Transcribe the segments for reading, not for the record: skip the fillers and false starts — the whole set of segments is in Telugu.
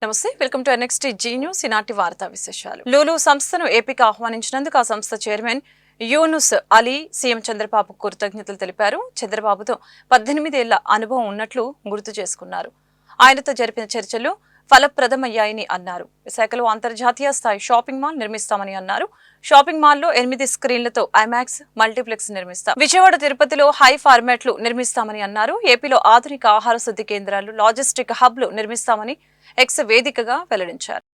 నమస్తే, welcome to NXT G news. ఈనాటి వార్తా విశేషాలు. లూలు సంస్థను ఏపీకి ఆహ్వానించినందుకు ఆ సంస్థ చైర్మన్ యూనుస్ అలీ సీఎం చంద్రబాబు కృతజ్ఞతలు తెలిపారు. చంద్రబాబుతో 18 ఏళ్ల అనుభవం ఉన్నట్లు గుర్తు చేసుకున్నారు. ఆయనతో జరిపిన చర్చలు ఫలప్రదమయ్యాయని అన్నారు. విశాఖలో అంతర్జాతీయ స్థాయి షాపింగ్ మాల్ నిర్మిస్తామని అన్నారు. షాపింగ్ మాల్లో 8 స్క్రీన్లతో ఐమాక్స్ మల్టీప్లెక్స్ నిర్మిస్తాం. విజయవాడ, తిరుపతిలో హై ఫార్మాట్లు నిర్మిస్తామని అన్నారు. ఏపీలో ఆధునిక ఆహార శుద్ధి కేంద్రాలు, లాజిస్టిక్ హబ్లు నిర్మిస్తామని ఎక్స్ వేదికగా వెల్లడించారు.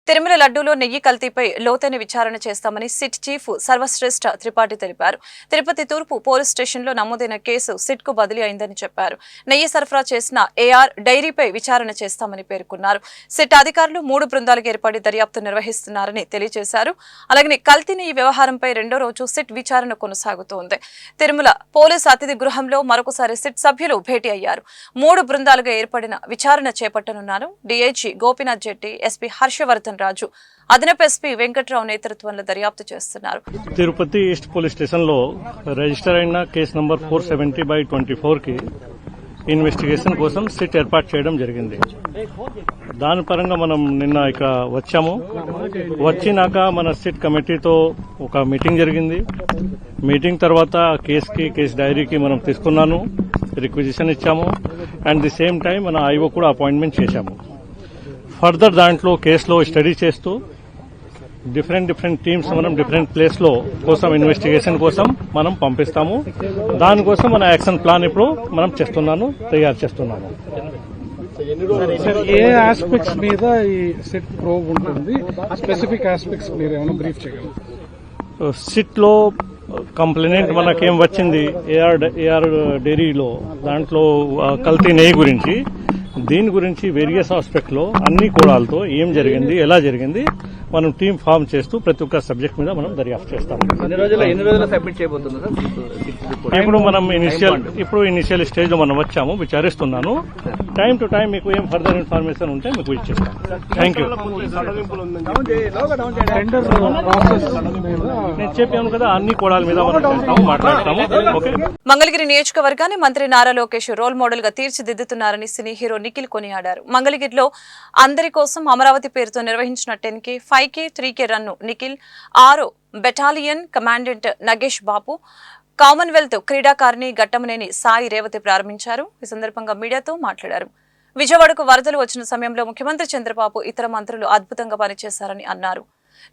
తిరుమల లడ్డూలో నెయ్యి కల్తీపై లోతైన విచారణ చేస్తామని సిట్ చీఫ్ సర్వశ్రేష్ఠ త్రిపాఠి తెలిపారు. తిరుపతి తూర్పు పోలీస్ స్టేషన్లో నమోదైన కేసు సిట్కు బదిలీ అయిందని చెప్పారు. నెయ్యి సరఫరా చేసిన ఏఆర్ డైరీపై విచారణ చేస్తామని పేర్కొన్నారు. సిట్ అధికారులు 3 బృందాలుగా ఏర్పడి దర్యాప్తు నిర్వహిస్తున్నారని తెలియజేశారు. అలాగే కల్తీ నెయ్యి వ్యవహారంపై 2వ రోజు సిట్ విచారణ కొనసాగుతోంది. తిరుమల పోలీస్ అతిథి గృహంలో మరొకసారి సిట్ సభ్యులు భేటీ అయ్యారు. 3 బృందాలుగా ఏర్పడిన విచారణ చేపట్టనున్నారు. డీఐజీ గోపీనాథ్ జెట్టి, ఎస్పీ హర్షవర్ధన్ రాజు, అదనపు ఎస్పీ వెంకట్రావు నేతృత్వంలో దర్యాప్తు చేస్తున్నారు. తిరుపతి ఈస్ట్ పోలీస్ స్టేషన్ లో రిజిస్టర్ అయిన కేసు నంబర్ 470/24 కి ఇన్వెస్టిగేషన్ కోసం సిట్ ఏర్పాటు చేయడం జరిగింది. దాని పరంగా మనం నిన్న ఇక వచ్చాము. వచ్చినాక మన సిట్ కమిటీతో ఒక మీటింగ్ జరిగింది. మీటింగ్ తర్వాత కేసు డైరీకి మనం తీసుకున్నాను, రిక్విజిషన్ ఇచ్చాము. అండ్ ది సేమ్ టైం మన ఐఓ కూడా అపాయింట్మెంట్ చేశాము. ఫర్దర్ దాంట్లో కేసులో స్టడీ చేస్తూ డిఫరెంట్ టీమ్స్ మనం డిఫరెంట్ ప్లేస్ లో కోసం ఇన్వెస్టిగేషన్ కోసం మనం పంపిస్తాము. దానికోసం మన యాక్షన్ ప్లాన్ ఇప్పుడు మనం తయారు చేస్తున్నాము. ఏ ఆస్పెక్ట్స్ మీద ఈ సిట్ ప్రోబ్ ఉంటుంది, స్పెసిఫిక్ ఆస్పెక్ట్స్ మీరు ఏమైనా బ్రీఫ్ చేయగలరు? సిట్ లో కంప్లైంట్ మనకేం వచ్చింది ఏఆర్ డైరీలో, దాంట్లో కల్తీ నెయ్యి గురించి, దీని గురించి వేరియస్ ఆస్పెక్ట్ లో అన్ని కోణాలతో ఏం జరిగింది, ఎలా జరిగింది, మనం టీం ఫామ్ చేస్తూ ప్రతి ఒక్క సబ్జెక్ట్ మీద మనం దర్యాప్తు చేస్తాం. ఎన్ని రోజులు సబ్మిట్ చేయబోతుంది సార్? ఇప్పుడు మనం ఇనిషియల్ స్టేజ్ లో మనం వచ్చాము, విచారిస్తున్నాను. టైం టు టైం మీకు ఏం ఫర్దర్ ఇన్ఫర్మేషన్ ఉంటే మీకు ఇచ్చేస్తాం. Thank you. నేను చెప్పాను కదా, అన్ని కోణాల మీద మనం మాట్లాడతాము. ఓకే. మంగళగిరి నియోజకవర్గాన్ని మంత్రి నారా లోకేష్ రోల్ మోడల్ గా తీర్చిదిద్దుతున్నారని సినీ హీరో నిఖిల్ కొనియాడారు. మంగళగిరిలో అందరి కోసం అమరావతి పేరుతో నిర్వహించిన 10K, 5K, 3K రన్ను Nikhil, 6 battalion commandant Nagesh Babu, commonwealth క్రీడాకారిణి ఘట్టమనేని సాయి రేవతి ప్రారంభించారు. ఈ సందర్భంగా మీడియాతో మాట్లాడారు. విజయవాడకు వరదలు వచ్చిన సమయంలో ముఖ్యమంత్రి చంద్రబాబు, ఇతర మంత్రులు అద్భుతంగా పనిచేశారని అన్నారు.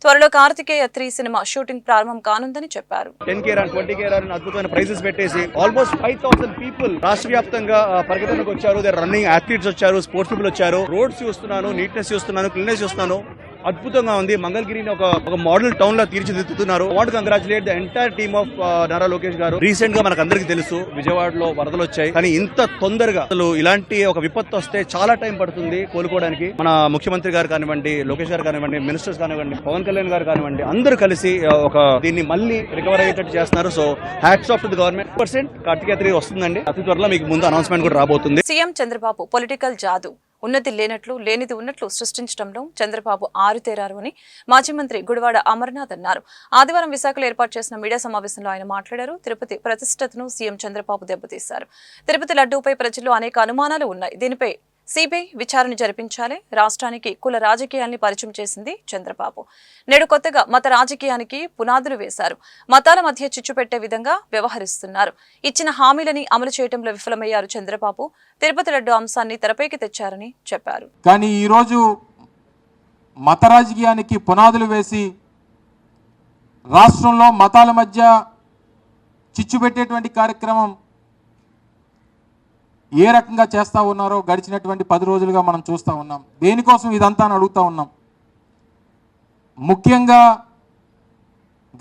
త్వరలో కార్తికేయ 3 సినిమా షూటింగ్ ప్రారంభం కానుందని చెప్పారు. 10K రన్, 20K రన్ అద్భుతమైన ప్రైజెస్ పెట్టేసి ఆల్మోస్ట్ 5,000 పీపుల్ రాష్ట్ర వ్యాప్తంగా పరిగెత్తడానికి వచ్చారు. రన్నింగ్ అథ్లీట్స్ వచ్చారు, స్పోర్ట్స్ పీపుల్ వచ్చారు. రోడ్స్ చూస్తున్నాను, నీట్నెస్ చూస్తున్నాను, క్లీన్నెస్ చూస్తున్నాను. అద్భుతంగా ఉంది. మంగళగిరిని ఒక మోడల్ టౌన్ లా తీర్చిదిద్దుతున్నారు. What congratulate the entire team of Nara Lokesh garu. Recent గా మనకు అందరికీ తెలుసు, విజయవాడలో వరదలు వచ్చాయి. కానీ ఇంత తొందరగా అసలు ఇలాంటి ఒక విపత్తు వస్తే చాలా టైం పడుతుంది కోలుకోవడానికి. మన ముఖ్యమంత్రి గారు కానివ్వండి, లోకేష్ గారు కానివ్వండి, మినిస్టర్స్ కానివ్వండి, పవన్ కళ్యాణ్ గారు కానివ్వండి, అందరూ కలిసి దీన్ని మళ్ళీ రికవర్ అయ్యేటట్టు చేస్తున్నారు. So hats off to the government. 100% Karthikeya 3 వస్తుందండి. అతి త్వరలో మీకు ముందు అనౌన్స్మెంట్ కూడా రాబోతుంది. సీఎం చంద్రబాబు పొలిటికల్ జాదు, ఉన్నది లేనట్లు లేనిది ఉన్నట్లు సృష్టించడంలో చంద్రబాబు ఆరుతేరారు అని మాజీ మంత్రి గుడివాడ అమర్నాథ్ అన్నారు. ఆదివారం విశాఖలో ఏర్పాటు చేసిన మీడియా సమావేశంలో ఆయన మాట్లాడారు. తిరుపతి ప్రతిష్టతను సీఎం చంద్రబాబు దెబ్బతీశారు. తిరుపతి లడ్డూపై ప్రజల్లో అనేక అనుమానాలు ఉన్నాయి. దీనిపై సిబిఐ విచారణ జరిపించాలి. రాష్ట్రానికి కుల రాజకీయాల్ని పరిచయం చేసింది చంద్రబాబు. నేడు కొత్తగా మత రాజకీయానికి పునాదులు వేశారు. మతాల మధ్య చిచ్చు పెట్టే విధంగా వ్యవహరిస్తున్నారు. ఇచ్చిన హామీలని అమలు చేయడంలో విఫలమయ్యారు చంద్రబాబు. తిరుపతి లడ్డు అంశాన్ని తెరపైకి తెచ్చారని చెప్పారు. కానీ ఈరోజు మత రాజకీయానికి పునాదులు వేసి రాష్ట్రంలో మతాల మధ్య చిచ్చు పెట్టేటువంటి కార్యక్రమం ఏ రకంగా చేస్తూ ఉన్నారో గడిచినటువంటి 10 రోజులుగా మనం చూస్తూ ఉన్నాం. దేనికోసం ఇదంతా అని అడుగుతూ ఉన్నాం. ముఖ్యంగా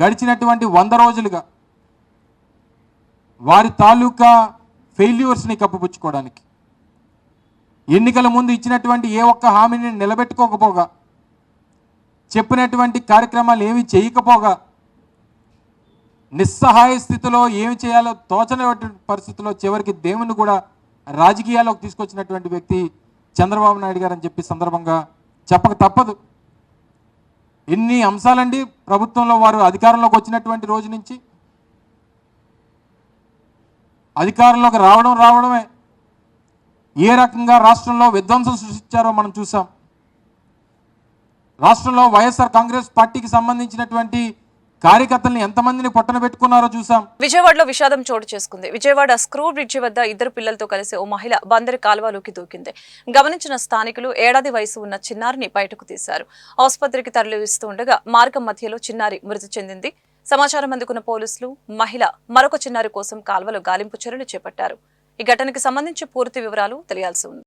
గడిచినటువంటి 100 రోజులుగా వారి తాలూకా ఫెయిల్యూర్స్ని కప్పిపుచ్చుకోవడానికి ఎన్నికల ముందు ఇచ్చినటువంటి ఏ ఒక్క హామీని నిలబెట్టుకోకపోగా, చెప్పినటువంటి కార్యక్రమాలు ఏమి చేయకపోగా, నిస్సహాయ స్థితిలో ఏమి చేయాలో తోచనటువంటి పరిస్థితిలో చివరికి దేవుని కూడా రాజకీయాల్లోకి తీసుకొచ్చినటువంటి వ్యక్తి చంద్రబాబు నాయుడు గారు అని చెప్పి సందర్భంగా చెప్పక తప్పదు. ఎన్ని అంశాలండి ప్రభుత్వంలో వారు అధికారంలోకి వచ్చినటువంటి రోజు నుంచి. అధికారంలోకి రావడమే ఏ రకంగా రాష్ట్రంలో విధ్వంసం సృష్టించారో మనం చూసాం. రాష్ట్రంలో వైఎస్ఆర్ కాంగ్రెస్ పార్టీకి సంబంధించినటువంటి కార్యకర్తల్ని ఎంతమందిని పొట్టన పెట్టుకున్నారో చూసాం. విజయవాడలో విషాదం చోటు చేసుకుంది. విజయవాడ స్క్రూ బ్రిడ్జి వద్ద 2 పిల్లలతో కలిసి ఓ మహిళ బందరి కాలువలోకి దూకింది. గమనించిన స్థానికులు ఏడాది వయసు ఉన్న చిన్నారిని బయటకు తీశారు. ఆసుపత్రికి తరలిస్తూ ఉండగా మార్గం మధ్యలో చిన్నారి మృతి చెందింది. సమాచారం అందుకున్న పోలీసులు మహిళ మరొక చిన్నారి కోసం కాల్వలో గాలింపు చర్యలు చేపట్టారు. ఈ ఘటనకు సంబంధించి పూర్తి వివరాలు తెలియాల్సి ఉంది.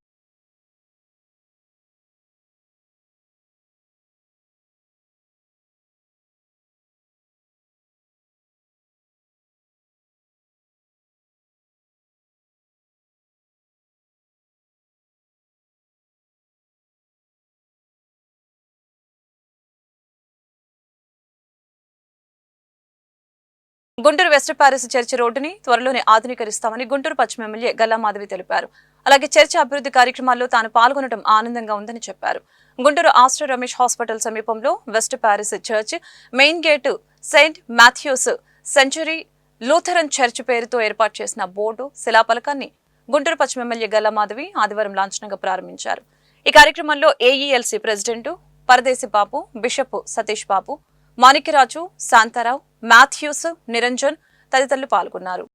గుంటూరు వెస్ట్ ప్యారిస్ చర్చి రోడ్డుని త్వరలోనే ఆధునీకరిస్తామని గుంటూరు పశ్చిమ ఎమ్మెల్యే గల్లా మాధవి తెలిపారు. అలాగే చర్చి అభివృద్ధి కార్యక్రమాల్లో తాను పాల్గొనడం ఆనందంగా ఉందని చెప్పారు. గుంటూరు ఆస్టర్ రమేష్ హాస్పిటల్ సమీపంలో west Paris church main gate Saint Matthews century Lutheran church పేరుతో ఏర్పాటు చేసిన బోర్డు శిలాఫలకాన్ని గుంటూరు పశ్చిమ ఎమ్మెల్యే గల్లా మాధవి ఆదివారం లాంఛనంగా ప్రారంభించారు. ఈ కార్యక్రమంలో ఏఈఎల్సీ ప్రెసిడెంట్ పరదేశి బాబు, బిషప్ సతీష్ బాబు, మాణిక్యరాజు, శాంతారావు, మాథ్యూస్, నిరంజన్ తదితరులు పాల్గొన్నారు.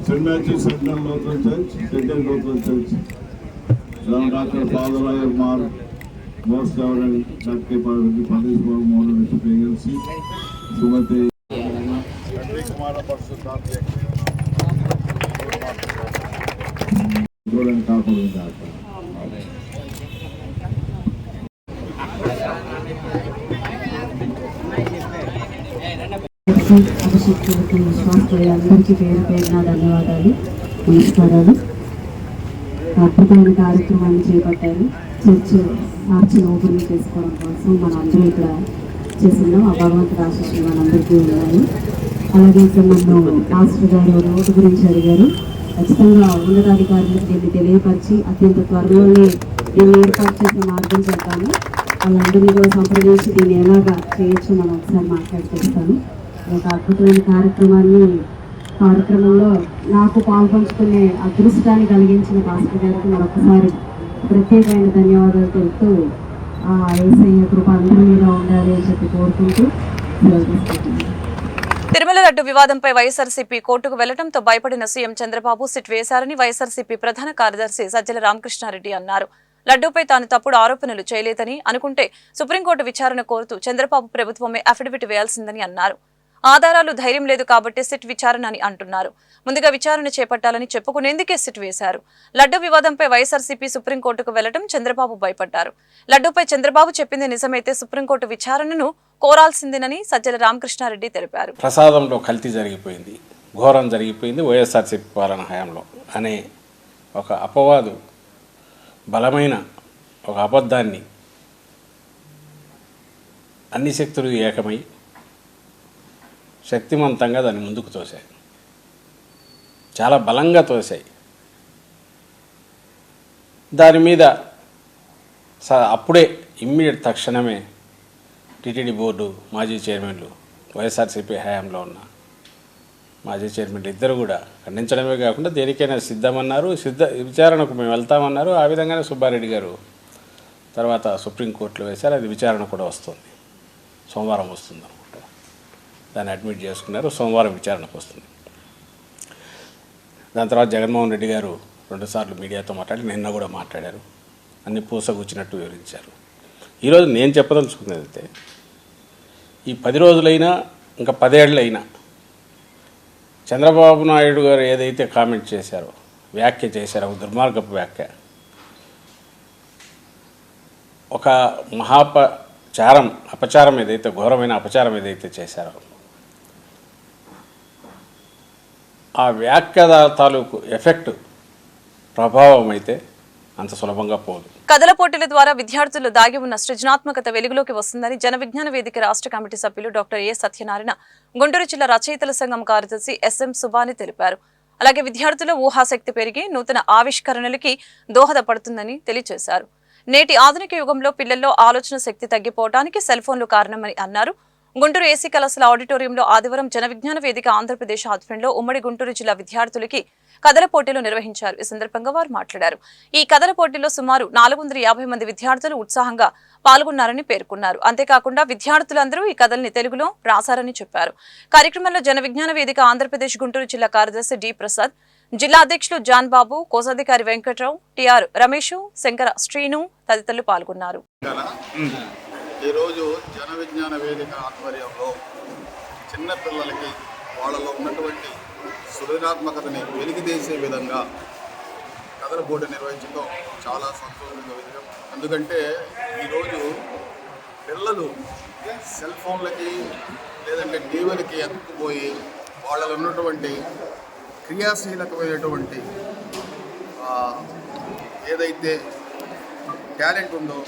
St. Matthew's Central Lutheran Church, Central Lutheran Church, Dr. Father Iyer Mark, Most Reverend Dr. Padis Babu Mohan Bishop ALC, Sumati Kumara Parsuddhath, Golden Kapur Data. అభిషేక్తులకి విశ్వాసులందరికీ పేరు పేరున ధన్యవాదాలు, నమస్కారాలు. అద్భుతమైన కార్యక్రమాన్ని చేపట్టారు. చర్చ్ ఆర్చిని ఓపెన్ చేసుకోవడం కోసం మనం అందరూ ఇక్కడ చేస్తున్నాం. ఆ భగవంతుడు ఆశీస్సులు మనందరికీ ఉన్నాయి. అలాగే ఇక్కడ నన్ను మాస్టర్ గారు రోడ్డు గురించి అడిగారు. ఖచ్చితంగా ఉన్నతాధికారులకు దీన్ని తెలియపరిచి అత్యంత త్వరలోనే దీన్ని ఏర్పాటు చేసే మార్గం చేద్దాము. వాళ్ళందరినీ కూడా సంప్రదించి దీన్ని ఎలాగా చేయొచ్చు మనం ఒకసారి మాట్లాడుకుంటాను. ఒక అద్భుతమైన కార్యక్రమంలో నాకు పాల్పంచుకునే అదృష్టాన్ని కలిగించిన భాస్కర్ గారికి మరొకసారి ప్రత్యేకమైన ధన్యవాదాలు తెలుపుతూ ఆ యేసయ్య కృప అందరి మీద ఉండాలి అని చెప్పి కోరుకుంటూ తిరుమల లడ్డు వివాదంపై వైఎస్ఆర్సీపీ కోర్టుకు వెళ్లడంతో భయపడిన సీఎం చంద్రబాబు సిట్ వేశారని వైఎస్ఆర్సీపీ ప్రధాన కార్యదర్శి సజ్జల రామకృష్ణారెడ్డి అన్నారు. లడ్డూపై తాను తప్పుడు ఆరోపణలు చేయలేదని, అనుకుంటే సుప్రీంకోర్టు విచారణ కోరుతూ చంద్రబాబు ప్రభుత్వమే అఫిడవిట్ వేయాల్సిందని అన్నారు. ఆధారాలు ధైర్యం లేదు కాబట్టి సిట్ విచారణ అని అంటున్నారు. ముందుగా విచారణ చేపట్టాలని చెప్పుకునేందుకే సిట్ వేశారు. లడ్డు వివాదంపై వైఎస్ఆర్సీపీ సుప్రీంకోర్టుకు వెళ్లడం చంద్రబాబు భయపడ్డారు. లడ్డూపై చంద్రబాబు చెప్పింది నిజమైతే సుప్రీంకోర్టు విచారణను కోరాల్సిందేనని సజ్జల రామకృష్ణారెడ్డి తెలిపారు. ప్రసాదంలో కల్తీ జరిగిపోయింది, ఘోరం జరిగిపోయింది వైఎస్ఆర్సీపీ పాలన హయాంలో అనే ఒక అపవాదు, బలమైన ఒక అబద్ధాన్ని అన్ని శక్తులు ఏకమై శక్తివంతంగా దాన్ని ముందుకు తోశాయి, చాలా బలంగా తోశాయి. దాని మీద అప్పుడే ఇమ్మీడియట్ తక్షణమే టీటీడీ బోర్డు మాజీ చైర్మన్లు, వైఎస్ఆర్సీపీ హయాంలో ఉన్న మాజీ చైర్మన్లు ఇద్దరు కూడా ఖండించడమే కాకుండా దేనికైనా సిద్ధమన్నారు, విచారణకు మేము వెళ్తామన్నారు. ఆ విధంగానే సుబ్బారెడ్డి గారు తర్వాత సుప్రీంకోర్టులో వేశారు. అది విచారణ కూడా వస్తుంది, సోమవారం వస్తుంది అనుకుంటా. దాన్ని అడ్మిట్ చేసుకున్నారు, సోమవారం విచారణకు వస్తుంది. దాని తర్వాత జగన్మోహన్ రెడ్డి గారు 2 సార్లు మీడియాతో మాట్లాడి, నిన్న కూడా మాట్లాడారు. అన్ని పూసగుచ్చినట్టు వివరించారు. ఈరోజు నేను చెప్పదలుచుకున్నది అయితే, ఈ 10 రోజులైనా ఇంకా 10 ఏళ్ళైనా చంద్రబాబు నాయుడు గారు ఏదైతే కామెంట్ చేశారో, వ్యాఖ్య చేశారో, ఒక దుర్మార్గపు వ్యాఖ్య, ఒక అపచారం ఏదైతే, ఘోరమైన అపచారం ఏదైతే చేశారో, ఆ వ్యాఖ్య తాలూకు ఎఫెక్ట్ ప్రభావం అయితే అంత సులభంగా పోదు. కథల పోటీల ద్వారా విద్యార్థులు దాగి ఉన్న సృజనాత్మకత వెలుగులోకి వస్తుందని జన విజ్ఞాన వేదిక రాష్ట్ర కమిటీ సభ్యులు డాక్టర్ ఏ సత్యనారాయణ, గుంటూరు జిల్లా రచయితల సంఘం కార్యదర్శి ఎస్ఎం సుబాని తెలిపారు. అలాగే విద్యార్థుల ఊహాశక్తి పెరిగి నూతన ఆవిష్కరణలకి దోహదపడుతుందని తెలియజేశారు. నేటి ఆధునిక యుగంలో పిల్లల్లో ఆలోచన శక్తి తగ్గిపోవడానికి సెల్ ఫోన్లు కారణమని అన్నారు. గుంటూరు ఏసీ కళాశాల ఆడిటోరియంలో ఆదివారం జన విజ్ఞాన వేదిక ఆంధ్రప్రదేశ్ ఆధ్వర్యంలో ఉమ్మడి గుంటూరు జిల్లా విద్యార్థులకి కథల పోటీలు నిర్వహించారు. ఈ సందర్భంగా వారు మాట్లాడారు. ఈ కథల పోటీలో సుమారు 450 మంది విద్యార్థులు ఉత్సాహంగా పాల్గొన్నారని పేర్కొన్నారు. అంతేకాకుండా విద్యార్థులందరూ ఈ కథల్ని తెలుగులో రాశారని చెప్పారు. కార్యక్రమంలో జన విజ్ఞాన వేదిక ఆంధ్రప్రదేశ్ గుంటూరు జిల్లా కార్యదర్శి డి ప్రసాద్, జిల్లా అధ్యక్షులు జాన్ బాబు, కోశాధికారి వెంకట్రావు, టిఆర్ రమేష్, శంకర శ్రీను తదితరులు పాల్గొన్నారు. ఈరోజు జన విజ్ఞాన వేదిక ఆధ్వర్యంలో చిన్నపిల్లలకి వాళ్ళలో ఉన్నటువంటి సృజనాత్మకతని వెలికితీసే విధంగా కథల పోటీ నిర్వహించడం చాలా సంతోషంగా విషయం. ఎందుకంటే ఈరోజు పిల్లలు సెల్ ఫోన్లకి లేదంటే టీవీలకి ఎత్తుకుపోయి వాళ్ళలో ఉన్నటువంటి క్రియాశీలకమైనటువంటి ఏదైతే టాలెంట్ ఉందో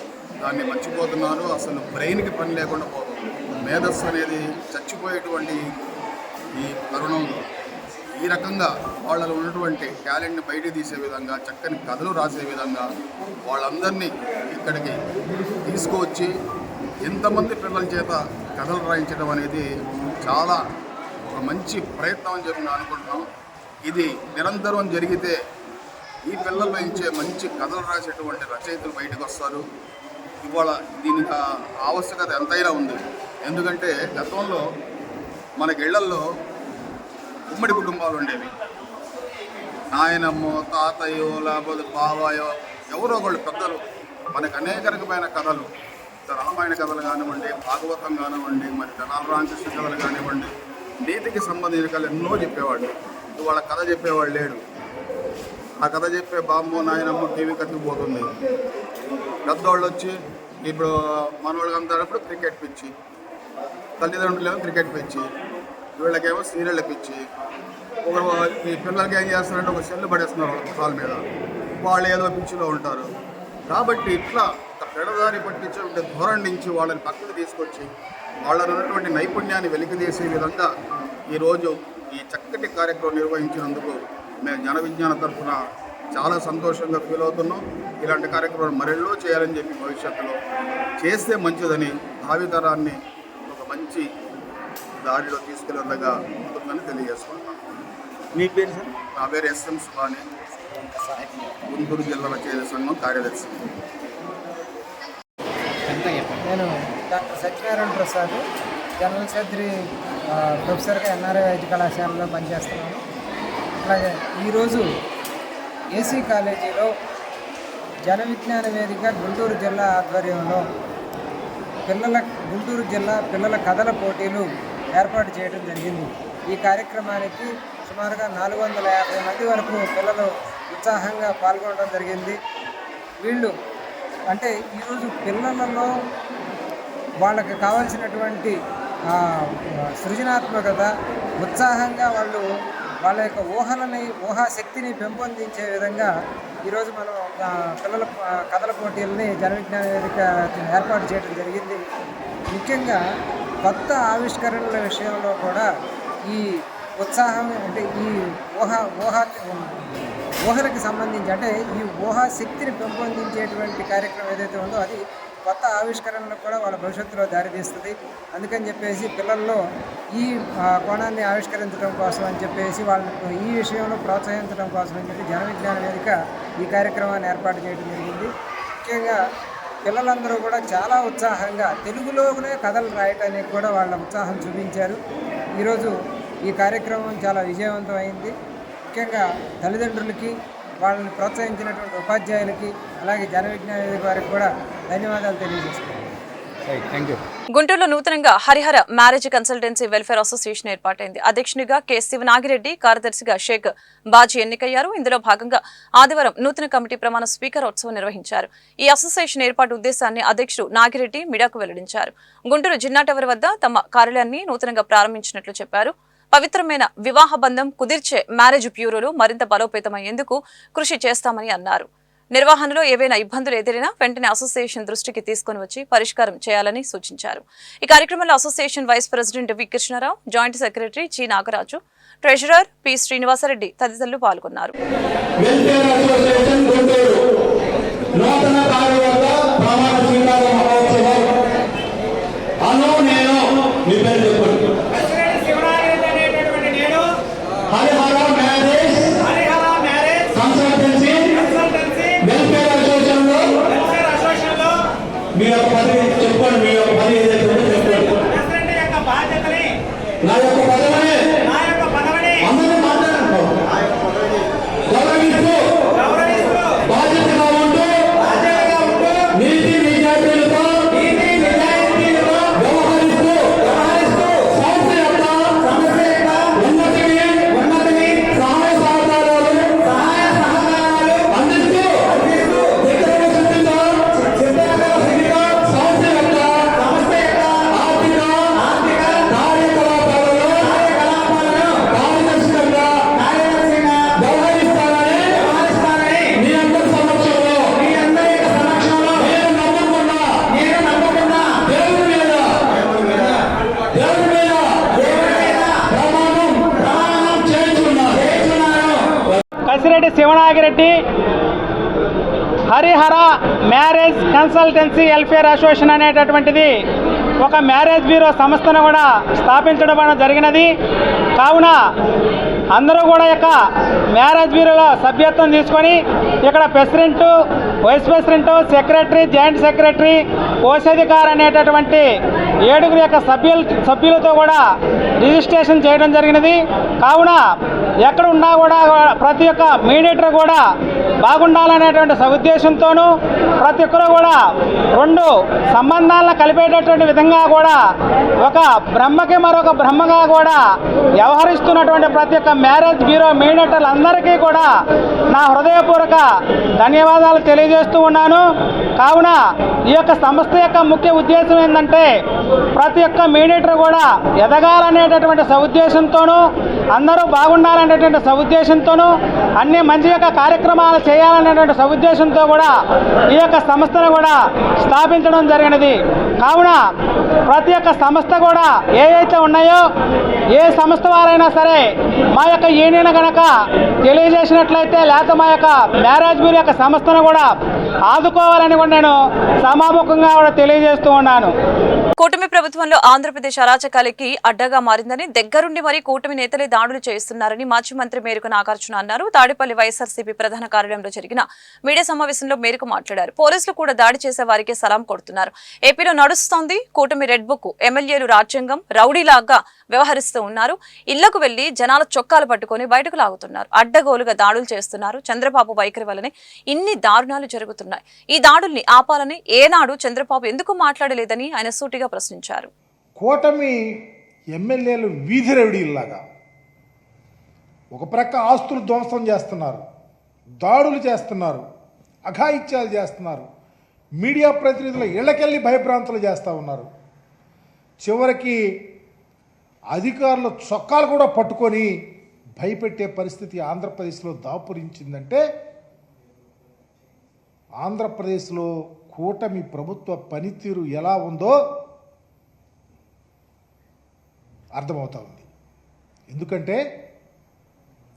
దాన్ని మర్చిపోతున్నారు. అసలు బ్రెయిన్కి పని లేకుండా పోతుంది. మేధస్సు అనేది చచ్చిపోయేటువంటి ఈ తరుణంలో ఈ రకంగా వాళ్ళలో ఉన్నటువంటి టాలెంట్ని బయటికి తీసే విధంగా, చక్కని కథలు రాసే విధంగా వాళ్ళందరినీ ఇక్కడికి తీసుకువచ్చి ఎంతమంది పిల్లల చేత కథలు రాయించడం అనేది చాలా ఒక మంచి ప్రయత్నం అని చెప్పి అనుకుంటున్నాం. ఇది నిరంతరం జరిగితే ఈ పిల్లల్లో ఇచ్చే మంచి కథలు రాసేటువంటి రచయితలు బయటకు వస్తారు. ఇవాళ దీనికి ఆవశ్యకత ఎంతైనా ఉంది. ఎందుకంటే గతంలో మనకి ఇళ్లల్లో ఉమ్మడి కుటుంబాలు ఉండేవి. నాయనమ్మో, తాతయ్యో, లేకపోతే బాబాయో ఎవరో ఒకళ్ళు పెద్దలు మనకు అనేక రకమైన కథలు, రామాయణ కథలు కానివ్వండి, భాగవతం కానివ్వండి, మరి తెనాలి రామకృష్ణ కథలు కానివ్వండి, నీతికి సంబంధించిన కథలు ఎన్నో చెప్పేవాళ్ళు. ఇవాళ కథ చెప్పేవాళ్ళు లేడు. ఆ కథ చెప్పే బామ్మో నాయనమ్మో టీవీ కత్తిపోతుంది. పెద్దవాళ్ళు వచ్చి ఇప్పుడు మనవాళ్ళకి అంతప్పుడు క్రికెట్ పిచ్చి, తల్లిదండ్రులేమో క్రికెట్ పిచ్చి, వీళ్ళకేమో సీరియళ్ళ పిచ్చి. ఒకరు ఈ పిల్లలకి ఏం చేస్తారంటే ఒక సెల్లు పడేస్తున్నారు వాళ్ళ కాళ్ళ మీద, వాళ్ళు ఏదో పిచ్చిలో ఉంటారు. కాబట్టి ఇట్లా ఒక పెడదారి పట్టించే ధోరణి నుంచి వాళ్ళని పక్కకు తీసుకొచ్చి వాళ్ళలో ఉన్నటువంటి నైపుణ్యాన్ని వెలికితీసే విధంగా ఈరోజు ఈ చక్కటి కార్యక్రమం నిర్వహించినందుకు మేము జన విజ్ఞాన తరఫున చాలా సంతోషంగా ఫీల్ అవుతున్నాం. ఇలాంటి కార్యక్రమాలు మరెన్నో చేయాలని చెప్పి భవిష్యత్తులో చేస్తే మంచిదని, భావితరాన్ని ఒక మంచి దారిలో తీసుకెళ్ళగా ఉంటుందని తెలియజేసుకుంటాం. మీ పేరు సార్? నా పేరు ఎస్ఎం సుబాని, గుంటూరు జిల్లా రచయితల సంఘం కార్యదర్శి. నేను doctor Satyanarayana Prasad, general secretary, ప్రొఫెసర్గా ఎన్ఆర్ఐ వైద్య కళాశాలలో పనిచేస్తున్నాను. అలాగే ఈరోజు ఏసీ కాలేజీలో జన విజ్ఞాన వేదిక గుంటూరు జిల్లా ఆధ్వర్యంలో గుంటూరు జిల్లా పిల్లల కథల పోటీలు ఏర్పాటు చేయడం జరిగింది. ఈ కార్యక్రమానికి సుమారుగా 450 మంది వరకు పిల్లలు ఉత్సాహంగా పాల్గొనడం జరిగింది. వీళ్ళు అంటే ఈరోజు పిల్లలలో వాళ్ళకి కావాల్సినటువంటి సృజనాత్మకత, ఉత్సాహంగా వాళ్ళ యొక్క ఊహాశక్తిని పెంపొందించే విధంగా ఈరోజు మనం పిల్లల కథల పోటీలని జన విజ్ఞాన వేదిక ఏర్పాటు చేయడం జరిగింది. ముఖ్యంగా కొత్త ఆవిష్కరణల విషయంలో కూడా ఈ ఉత్సాహం అంటే ఈ ఊహలకు సంబంధించి అంటే ఈ ఊహాశక్తిని పెంపొందించేటువంటి కార్యక్రమం ఏదైతే ఉందో అది కొత్త ఆవిష్కరణలకు కూడా వాళ్ళ భవిష్యత్తులో దారితీస్తుంది. అందుకని చెప్పేసి పిల్లల్లో ఈ కోణాన్ని ఆవిష్కరించడం కోసం అని చెప్పేసి వాళ్ళని ఈ విషయంలో ప్రోత్సహించడం కోసం అని చెప్పి జన విజ్ఞాన వేదిక ఈ కార్యక్రమాన్ని ఏర్పాటు చేయడం జరిగింది. ముఖ్యంగా పిల్లలందరూ కూడా చాలా ఉత్సాహంగా తెలుగులోనే కథలు రాయటానికి కూడా వాళ్ళ ఉత్సాహం చూపించారు. ఈరోజు ఈ కార్యక్రమం చాలా విజయవంతం అయింది. ముఖ్యంగా తల్లిదండ్రులకి, వాళ్ళని ప్రోత్సహించినటువంటి ఉపాధ్యాయులకి, అలాగే జన విజ్ఞాన వేదిక వారికి కూడా ధన్యవాదాలు తెలియజేస్తున్నాను. గుంటూరులో నూతనంగా Harihara marriage consultancy welfare association ఏర్పాటైంది. అధ్యక్షునిగా కె శివనాగిరెడ్డి, కార్యదర్శిగా షేక్ బాజీ ఎన్నికయ్యారు. ఇందులో భాగంగా ఆదివారం నూతన కమిటీ ప్రమాణ స్వీకారోత్సవం నిర్వహించారు. ఈ అసోసియేషన్ ఏర్పాటు ఉద్దేశాన్ని అధ్యక్షుడు నాగిరెడ్డి మీడియాకు వెల్లడించారు. గుంటూరు జిన్నా టవర్ వద్ద తమ కార్యాలయాన్ని నూతనంగా ప్రారంభించినట్లు చెప్పారు. పవిత్రమైన వివాహ బంధం కుదిర్చే మ్యారేజ్ బ్యూరోలు మరింత బలోపేతమయ్యేందుకు కృషి చేస్తామని అన్నారు. నిర్వహణలో ఏవైనా ఇబ్బందులు ఎదురైనా వెంటనే అసోసియేషన్ దృష్టికి తీసుకుని వచ్చి పరిష్కారం చేయాలని సూచించారు. ఈ కార్యక్రమంలో association vice president V Krishnarao, joint secretary G Nagaraju, treasurer P Srinivasareddy తదితరులు పాల్గొన్నారు. Kasireddy Sivanagireddy Harihara marriage consultancy welfare association అనేటటువంటిది ఒక మ్యారేజ్ బ్యూరో సంస్థను కూడా స్థాపించడం జరిగినది. కావున అందరూ కూడా యొక్క మ్యారేజ్ బ్యూరోలో సభ్యత్వం తీసుకొని ఇక్కడ president, vice president, secretary, joint secretary, కోశాధికారి అనేటటువంటి 7 యొక్క సభ్యులతో కూడా రిజిస్ట్రేషన్ చేయడం జరిగినది. కావున ఎక్కడ ఉన్నా కూడా ప్రతి ఒక్క మీడియేటర్ కూడా బాగుండాలనేటువంటి ఉద్దేశంతోనూ ప్రతి ఒక్కరూ కూడా 2 సంబంధాలను కలిపేటటువంటి విధంగా కూడా ఒక బ్రహ్మకి మరొక బ్రహ్మగా కూడా వ్యవహరిస్తున్నటువంటి ప్రతి ఒక్క మ్యారేజ్ బ్యూరో మీడియేటర్లందరికీ కూడా నా హృదయపూర్వక ధన్యవాదాలు తెలియజేస్తూ ఉన్నాను. కావున ఈ యొక్క సంస్థ యొక్క ముఖ్య ఉద్దేశం ఏంటంటే ప్రతి ఒక్క మీడియేటర్ కూడా ఎదగాలనేటటువంటి ఉద్దేశంతోనూ అందరూ బాగుండాలనేటువంటి ఉద్దేశంతోనూ అన్ని మంచి యొక్క కార్యక్రమాలు చేయాలనేటువంటి ఉద్దేశంతో కూడా ఈ యొక్క సంస్థను కూడా స్థాపించడం జరిగినది. కావున ప్రతి ఒక్క సంస్థ కూడా ఏవైతే ఉన్నాయో ఏ సంస్థ వారైనా సరే మా యొక్క యూనియన్ కనుక తెలియజేసినట్లయితే లేకపోతే మా యొక్క మ్యారేజ్ బ్యూరో యొక్క సంస్థను కూడా ఆదుకోవాలని కూడా నేను సమాముఖంగా కూడా తెలియజేస్తూ ఉన్నాను. కూటమి ప్రభుత్వంలో ఆంధ్రప్రదేశ్ అరాచకాలకి అడ్డగా మారిందని, దగ్గరుండి మరీ కూటమి నేతలే దాడులు చేస్తున్నారని మాజీ మంత్రి మేరకు నాగార్జున అన్నారు. తాడేపల్లి వైఎస్ఆర్సీపీ ప్రధాన కార్యాలయంలో జరిగిన మీడియా సమావేశంలో మేరకు మాట్లాడారు. పోలీసులు కూడా దాడి చేసే వారికి సలాం కొడుతున్నారు. ఏపీలో నడుస్తోంది కూటమి రెడ్ బుక్. ఎమ్మెల్యేలు రాజ్యాంగం రౌడీలాగా వ్యవహరిస్తూ ఉన్నారు. ఇళ్లకు వెళ్లి జనాల చొక్కాలు పట్టుకొని బయటకు లాగుతున్నారు. అడ్డగోలుగా దాడులు చేస్తున్నారు. చంద్రబాబు వైఖరి వల్లనే ఇన్ని దారుణాలు జరుగుతున్నాయి. ఈ దాడుల్ని ఆపాలని ఏనాడు చంద్రబాబు ఎందుకు మాట్లాడలేదని ఆయన సూటిగా ప్రశ్నించారు. కూటమి ఎమ్మెల్యేలు వీధి రౌడీల్లాగా ఒక ప్రక్క ఆస్తులు ధ్వంసం చేస్తున్నారు, దాడులు చేస్తున్నారు, అఘాయిత్యాలు చేస్తున్నారు, మీడియా ప్రతినిధుల ఇళ్లకెళ్ళి భయభ్రాంతులు చేస్తూ ఉన్నారు. చివరికి అధికారుల చొక్కాలు కూడా పట్టుకొని భయపెట్టే పరిస్థితి ఆంధ్రప్రదేశ్లో దాపురించిందంటే ఆంధ్రప్రదేశ్లో కూటమి ప్రభుత్వ పనితీరు ఎలా ఉందో అర్థమవుతా ఉంది. ఎందుకంటే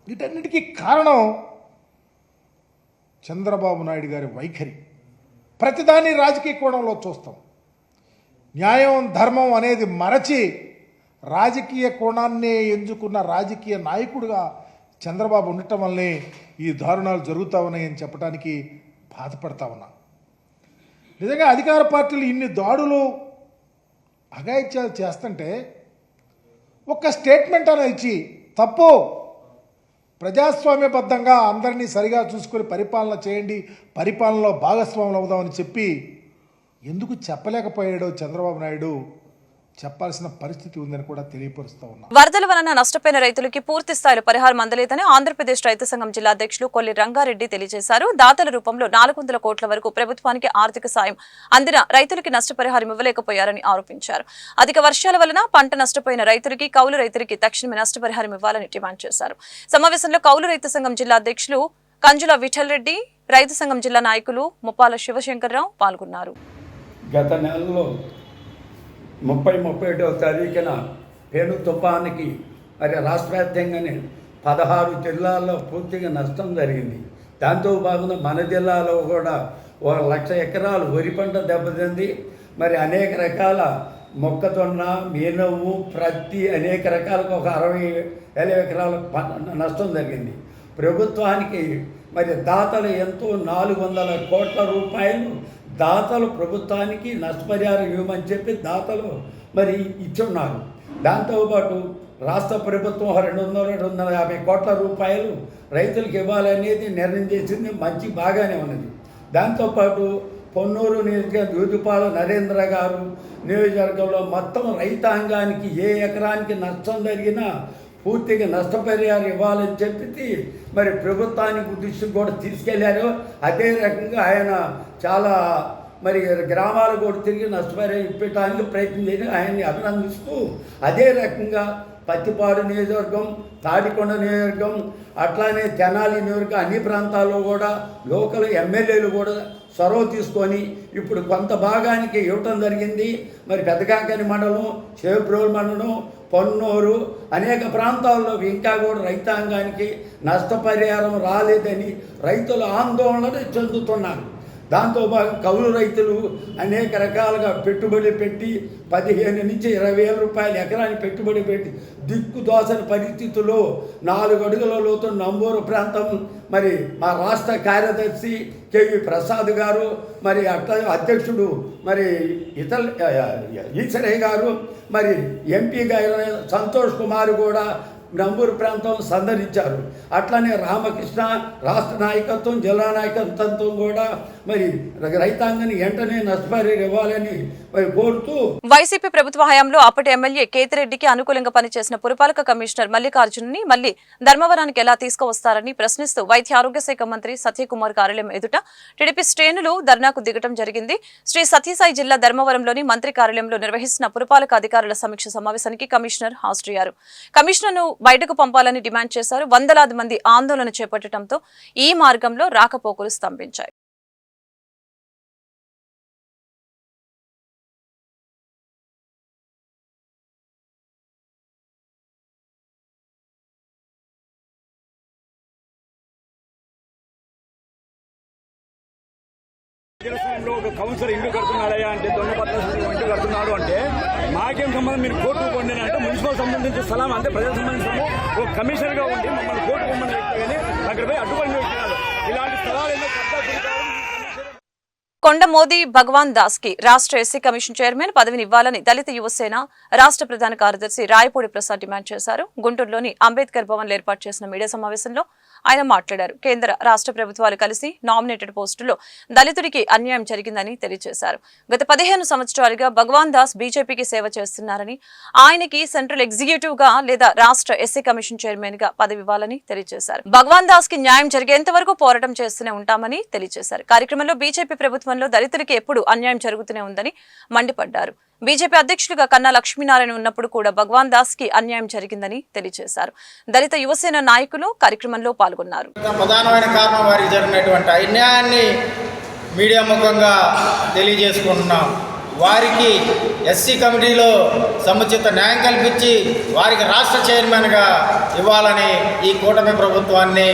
వీటన్నిటికీ కారణం చంద్రబాబు నాయుడు గారి వైఖరి. ప్రతిదాన్ని రాజకీయ కోణంలో చూస్తాం. న్యాయం ధర్మం అనేది మరచి రాజకీయ కోణాన్నే ఎంచుకున్న రాజకీయ నాయకుడిగా చంద్రబాబు ఉండటం వల్లనే ఈ దారుణాలు జరుగుతూ ఉన్నాయని చెప్పడానికి బాధపడతా ఉన్నా. నిజంగా అధికార పార్టీలు ఇన్ని దాడులు అఘాయిత్యాలు చేస్తుంటే ఒక్క స్టేట్మెంట్ అనేది ఇచ్చి తప్పు, ప్రజాస్వామ్యబద్ధంగా అందరినీ సరిగా చూసుకొని పరిపాలన చేయండి, పరిపాలనలో భాగస్వాములు అవుదామని చెప్పి ఎందుకు చెప్పలేకపోయాడో చంద్రబాబు నాయుడు చెప్పాల్సిన పరిస్థితి ఉందని కూడా తెలియపరుస్తూ ఉన్నాం. వరదల వలన నష్టపోయిన రైతులకి పూర్తి స్థాయిలో పరిహారం అందలేదని ఆంధ్రప్రదేశ్ రైతు సంఘం జిల్లా అధ్యక్షులు కొల్లి రంగారెడ్డి తెలియజేశారు. దాతల రూపంలో 400 కోట్ల వరకు ప్రభుత్వానికి ఆర్థిక సాయం అందిన రైతులకి నష్టపరిహారం ఇవ్వలేకపోయారని ఆరోపించారు. అధిక వర్షాల వలన పంట నష్టపోయిన రైతులకి, కౌలు రైతులకి తక్షణమే నష్టపరిహారం ఇవ్వాలని డిమాండ్ చేశారు. సమావేశంలో కౌలు రైతు సంఘం జిల్లా అధ్యక్షులు కంజుల విఠల్ రెడ్డి, రైతు సంఘం జిల్లా నాయకులు ముప్పాల శివశంకర్రావు పాల్గొన్నారు. గత నెలలో 30-31వ తారీఖున పేను తుఫానికి మరి రాష్ట్ర వ్యాప్తంగానే 16 జిల్లాల్లో పూర్తిగా నష్టం జరిగింది. దాంతో భాగంగా మన జిల్లాలో కూడా 1,00,000 ఎకరాలు వరి పంట దెబ్బతింది. మరి అనేక రకాల మొక్కజొన్న, మినుము, ప్రత్తి అనేక రకాలకు ఒక 60,000 ఎకరాల నష్టం జరిగింది. ప్రభుత్వానికి మరి దాతలు ఎంతో 400 కోట్ల రూపాయలు దాతలు ప్రభుత్వానికి నష్టపరిహారం ఇవ్వమని చెప్పి దాతలు మరి ఇచ్చున్నారు. దాంతోపాటు రాష్ట్ర ప్రభుత్వం 200-250 కోట్ల రూపాయలు రైతులకు ఇవ్వాలనేది నిర్ణయం చేసింది. మంచి బాగానే ఉన్నది. దాంతోపాటు పొన్నూరు నియోజకవర్గం దూదుపాల నరేంద్ర గారు నియోజకవర్గంలో మొత్తం రైతాంగానికి ఏ ఎకరానికి నష్టం జరిగినా పూర్తిగా నష్టపరిహారం ఇవ్వాలని చెప్పి మరి ప్రభుత్వానికి దృష్టికి కూడా తీసుకెళ్లారు. అదే రకంగా ఆయన చాలా మరి గ్రామాలు కూడా తిరిగి నష్టపరిహారం ఇప్పడానికి ప్రయత్నం చేయడం ఆయన్ని అభినందిస్తూ, అదే రకంగా పత్తిపాడు నియోజకవర్గం, తాడికొండ నియోజకవర్గం, అట్లానే తెనాలి నియోజకవర్గం అన్ని ప్రాంతాల్లో కూడా లోకల్ ఎమ్మెల్యేలు కూడా చొరవ తీసుకొని ఇప్పుడు కొంత భాగానికి ఇవ్వటం జరిగింది. మరి పెద్దకాకని మండలం, చేబ్రోలు మండలం, పొన్నూరు అనేక ప్రాంతాల్లో ఇంకా కూడా రైతాంగానికి నష్టపరిహారం రాలేదని రైతులు ఆందోళన చెందుతున్నారు. దాంతో కౌలు రైతులు అనేక రకాలుగా పెట్టుబడి పెట్టి 15,000 నుంచి 20,000 రూపాయలు ఎకరానికి పెట్టుబడి పెట్టి దిక్కుదోసని పరిస్థితుల్లో 4 అడుగుల లోతు నంబూరు ప్రాంతం మరి మా రాష్ట్ర కార్యదర్శి కేవి ప్రసాద్ గారు, మరి అట్లా అధ్యక్షుడు మరి ఈశ్వరయ్య గారు, మరి ఎంపీ గారు సంతోష్ కుమార్ కూడా నంబూరు ప్రాంతం సందర్శించారు. అట్లానే రామకృష్ణ రాష్ట్ర నాయకత్వం, జిల్లా నాయకత్వం కూడా మరి రైతాంగాన్ని వెంటనే నష్టపరిహారం ఇవ్వాలని మరి కోరుతూ వైసీపీ ప్రభుత్వ హయాంలో అప్పటి ఎమ్మెల్యే కేతిరెడ్డికి అనుకూలంగా పనిచేసిన పురపాలక కమిషనర్ మల్లికార్జున్ని మళ్లీ ధర్మవరానికి ఎలా తీసుకువస్తారని ప్రశ్నిస్తూ వైద్య ఆరోగ్య శాఖ మంత్రి సత్యకుమార్ కార్యాలయం ఎదుట టీడీపీ శ్రేణులు ధర్నాకు దిగటం జరిగింది. శ్రీ సత్యసాయి జిల్లా ధర్మవరంలోని మంత్రి కార్యాలయంలో నిర్వహిస్తున్న పురపాలక అధికారుల సమీక్ష సమావేశానికి కమిషనర్ హాజరయ్యారు. కమిషనర్ను బయటకు పంపాలని డిమాండ్ చేశారు. వందలాది మంది ఆందోళన చేపట్టడంతో ఈ మార్గంలో రాకపోకలు స్తంభించాయి. ఒక కౌన్సిలర్ ఇల్లు కడుతున్నాడయా అంటే దొంగ పత్రాలు ఇంటి కడుతున్నాడు అంటే మాకేం సంబంధం, మీరు కోర్టుకు పొందిన అంటే మున్సిపల్ సంబంధించిన స్థలం అంటే ప్రజలకు సంబంధించిన ఒక కమిషనర్ గా ఉండి మమ్మల్ని కోర్టు పొమ్మని వ్యక్తి కానీ అక్కడ పోయి అడ్డుపడిన వ్యక్తి కాదు. ఇలాంటి స్థలాలు ఎన్నో కొండ మోదీ భగవాన్ దాస్ కి రాష్ట్ర ఎస్సీ కమిషన్ చైర్మన్ పదవిని ఇవ్వాలని దళిత యువసేన రాష్ట్ర ప్రధాన కార్యదర్శి రాయపూడి ప్రసాద్ డిమాండ్ చేశారు. గుంటూరులోని అంబేద్కర్ భవన్ లో ఏర్పాటు చేసిన మీడియా సమావేశంలో ఆయన మాట్లాడారు. కేంద్ర రాష్ట్ర ప్రభుత్వాలు కలిసి నామినేటెడ్ పోస్టుల్లో దళితుడికి అన్యాయం జరిగిందని తెలియజేశారు. గత 15 సంవత్సరాలుగా భగవాన్ దాస్ బీజేపీకి సేవ చేస్తున్నారని, ఆయనకి సెంట్రల్ ఎగ్జిక్యూటివ్ గా లేదా రాష్ట్ర ఎస్సీ కమిషన్ చైర్మన్ గా పదవి ఇవ్వాలని తెలియజేశారు. భగవాన్ దాస్ కి న్యాయం జరిగేంత వరకు పోరాటం చేస్తూనే ఉంటామని తెలియజేశారు. కార్యక్రమంలో బీజేపీ ప్రభుత్వంలో దళితులకి ఎప్పుడు అన్యాయం జరుగుతూనే ఉందని మండిపడ్డారు. బీజేపీ అధ్యక్షులుగా కన్నా లక్ష్మీనారాయణ ఉన్నప్పుడు కూడా భగవాన్ దాస్ కి అన్యాయం జరిగిందని తెలియజేశారు. దళిత యువసేన నాయకులు కార్యక్రమంలో పాల్గొన్నారు. ప్రధానమైన కారణం వారికి జరిగినటువంటి అన్యాయాన్ని మీడియా ముఖంగా తెలియజేసుకుంటున్నాం. వారికి ఎస్సీ కమిటీలో సముచిత న్యాయం కల్పించి వారికి రాష్ట్ర చైర్మన్గా ఇవ్వాలని ఈ కూటమి ప్రభుత్వాన్ని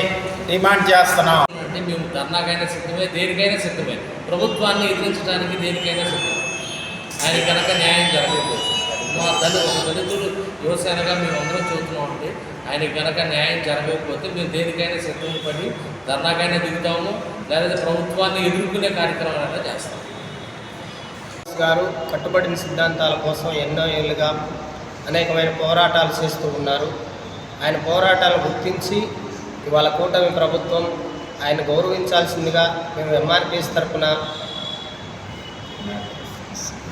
డిమాండ్ చేస్తున్నాం. మేము ధర్నాకైనా సిద్ధమే, దేనికైనా సిద్ధమే, ప్రభుత్వాన్ని ఎదిరించడానికి దేనికైనా సిద్ధమే. ఆయన కనుక న్యాయం జరగకపోతే మా దళితులు యువసేనగా మేము అందరం చూస్తున్నామంటే ఆయన కనుక న్యాయం జరగకపోతే మేము దేనికైనా సిద్ధం పడి ధర్నాకైనా దిగుతాము, లేదా ప్రభుత్వాన్ని ఎదుర్కొనే కార్యక్రమాలైనా చేస్తాము. గారు కట్టుబడిన సిద్ధాంతాల కోసం ఎన్నో ఏళ్ళుగా అనేకమైన పోరాటాలు చేస్తూ ఉన్నారు. ఆయన పోరాటాలు గుర్తించి ఇవాళ కూటమి ప్రభుత్వం ఆయన గౌరవించాల్సిందిగా మేము ఎంఆర్పీఎస్ తరఫున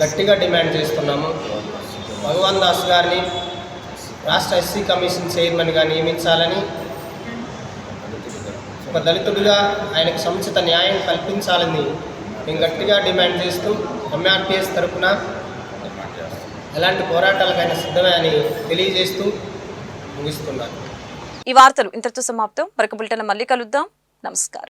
గట్టిగా డిమాండ్ చేస్తున్నాము. భగవాన్ దాస్ గారిని రాష్ట్ర ఎస్సీ కమిషన్ చైర్మన్గా నియమించాలని, ఒక దళితుడిగా ఆయనకు సముచిత న్యాయం కల్పించాలని మేము గట్టిగా డిమాండ్ చేస్తూ ఎంఆర్పిఎస్ తరఫున ఎలాంటి పోరాటాలకైనా సిద్ధమే అని తెలియజేస్తూ ముగిస్తున్నాను. ఈ వార్తలు ఇంతటితో సమాప్తం. మరొక బులెటిన్ మళ్ళీ కలుద్దాం. నమస్కారం.